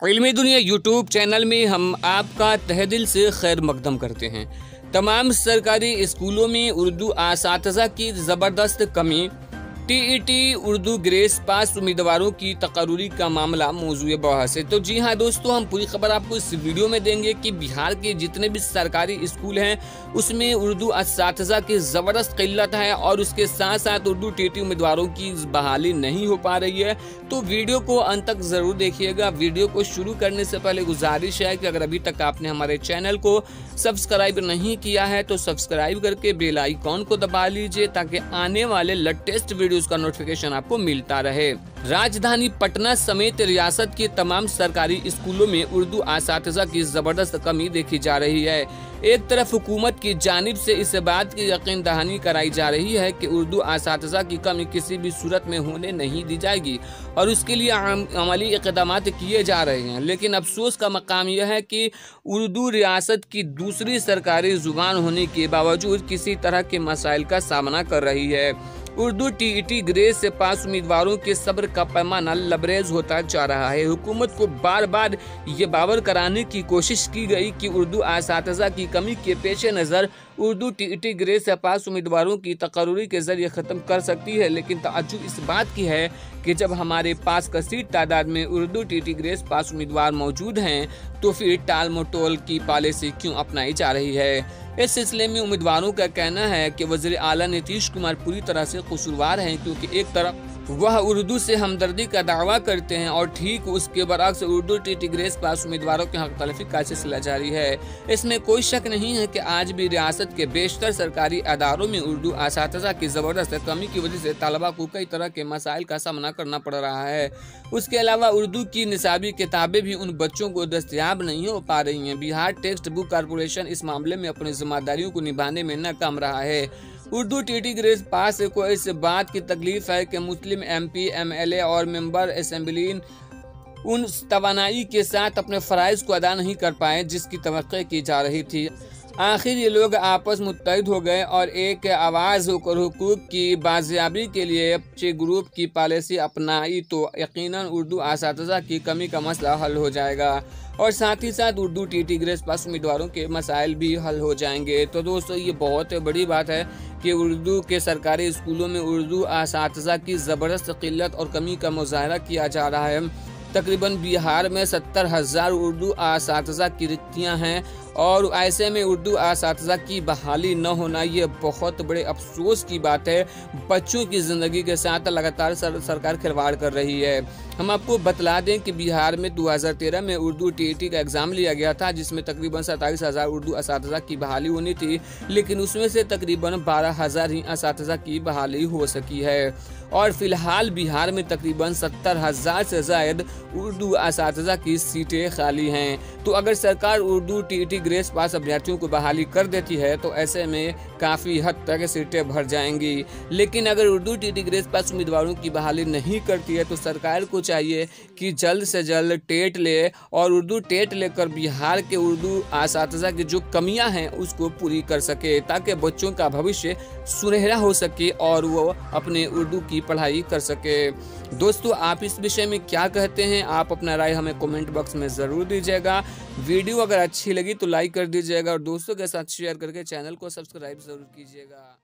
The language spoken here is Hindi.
इल्मी दुनिया यूट्यूब चैनल में हम आपका तहे दिल से खैर मकदम करते हैं। तमाम सरकारी स्कूलों में उर्दू असातिज़ा की ज़बरदस्त कमी, टीईटी उर्दू ग्रेस पास उम्मीदवारों की तकर्री का मामला मौजूए बहस है। तो जी हाँ दोस्तों, हम पूरी खबर आपको इस वीडियो में देंगे कि बिहार के जितने भी सरकारी स्कूल हैं उसमें उर्दू असातिज़ा की ज़बरदस्त किल्लत है और उसके साथ साथ उर्दू टीईटी उम्मीदवारों की बहाली नहीं हो पा रही है। तो वीडियो को अंत तक ज़रूर देखिएगा। वीडियो को शुरू करने से पहले गुजारिश है कि अगर अभी तक आपने हमारे चैनल को सब्सक्राइब नहीं किया है तो सब्सक्राइब करके बेल आइकॉन को दबा लीजिए ताकि आने वाले लेटेस्ट वीडियोस का नोटिफिकेशन आपको मिलता रहे। राजधानी पटना समेत रियासत के तमाम सरकारी स्कूलों में उर्दू असातिज़ा की जबरदस्त कमी देखी जा रही है। एक तरफ हुकूमत की जानिब से इस बात की यकीन दहानी कराई जा रही है कि उर्दू असातिज़ा की कमी किसी भी सूरत में होने नहीं दी जाएगी और उसके लिए अमली इक़दाम किए जा रहे हैं, लेकिन अफसोस का मकाम यह है कि उर्दू रियासत की दूसरी सरकारी जुबान होने के बावजूद किसी तरह के मसाइल का सामना कर रही है। उर्दू टीईटी ग्रेस से पास उम्मीदवारों के सब्र का पैमाना लबरेज होता जा रहा है। हुकूमत को बार बार ये बावर कराने की कोशिश की गई कि उर्दू असातिज़ा की कमी के पेश नज़र उर्दू टीईटी ग्रेस से पास उम्मीदवारों की तकर्री के जरिए ख़त्म कर सकती है, लेकिन ताज्जुब इस बात की है कि जब हमारे पास कसीर तादाद में उर्दू टीईटी ग्रेस पास उम्मीदवार मौजूद हैं तो फिर टाल मटोल की पॉलिसी क्यों अपनाई जा रही है। इस सिलसिले में उम्मीदवारों का कहना है कि वज़ीर आला नीतीश कुमार पूरी तरह से कसूरवार हैं, क्योंकि एक तरफ वह उर्दू से हमदर्दी का दावा करते हैं और ठीक उसके बरअक्स उर्दू टीईटी ग्रेस पास उम्मीदवारों के हक तलफी का सिलसिला जारी है। इसमें कोई शक नहीं है कि आज भी रियासत के बेशतर सरकारी अदारों में उर्दू असातिज़ा की ज़बरदस्त कमी की वजह से तलबा को कई तरह के मसाइल का सामना करना पड़ रहा है। उसके अलावा उर्दू की निसाबी किताबें भी उन बच्चों को दस्तयाब नहीं हो पा रही हैं। बिहार टेक्स्ट बुक कॉरपोरेशन इस मामले में अपनी जिम्मेदारियों को निभाने में नाकाम रहा है। उर्दू टीईटी ग्रेस पास को इस बात की तकलीफ है कि मुस्लिम एमपी, एमएलए और मेंबर असेंबली उन तवानाई के साथ अपने फ़राइज़ को अदा नहीं कर पाए जिसकी तवक्को की जा रही थी। आखिर ये लोग आपस मुत्तहिद हो गए और एक आवाज़ होकर हुकूक की बाजियाबी के लिए अच्छे ग्रुप की पॉलिसी अपनाई तो यकीनन उर्दू असातिज़ा की कमी का मसला हल हो जाएगा और साथ ही साथ उर्दू टीईटी ग्रेस पास उम्मीदवारों के मसाइल भी हल हो जाएंगे। तो दोस्तों, ये बहुत बड़ी बात है कि उर्दू के सरकारी स्कूलों में उर्दू असातिज़ा की ज़बरदस्त किल्लत और कमी का मुज़ाहरा किया जा रहा है। तकरीबन बिहार में 70,000 उर्दू असातिज़ा की रिक्तियाँ हैं और ऐसे में उर्दू असातिज़ा की बहाली न होना ये बहुत बड़े अफसोस की बात है। बच्चों की ज़िंदगी के साथ लगातार सरकार खिलवाड़ कर रही है। हम आपको बतला दें कि बिहार में 2013 में उर्दू टीईटी का एग्ज़ाम लिया गया था जिसमें तकरीबन 27,000 उर्दू असातिज़ा की बहाली होनी थी, लेकिन उसमें से तकरीबन 12,000 ही असातिज़ा की बहाली हो सकी है और फिलहाल बिहार में तकरीबन 70,000 से ज़ायद उर्दू असातिज़ा की सीटें खाली हैं। तो अगर सरकार उर्दू टीईटी ग्रेस पास अभ्यर्थियों को बहाली कर देती है तो ऐसे में काफ़ी हद तक सीटें भर जाएंगी, लेकिन अगर उर्दू टीईटी ग्रेस पास उम्मीदवारों की बहाली नहीं करती है तो सरकार को चाहिए कि जल्द से जल्द टेट ले और उर्दू टेट लेकर बिहार के उर्दू असातिज़ा की जो कमियां हैं उसको पूरी कर सके ताकि बच्चों का भविष्य सुनहरा हो सके और वो अपने उर्दू की पढ़ाई कर सके। दोस्तों, आप इस विषय में क्या कहते हैं? आप अपना राय हमें कमेंट बॉक्स में ज़रूर दीजिएगा। वीडियो अगर अच्छी लगी तो लाइक कर दीजिएगा और दोस्तों के साथ शेयर करके चैनल को सब्सक्राइब ज़रूर कीजिएगा।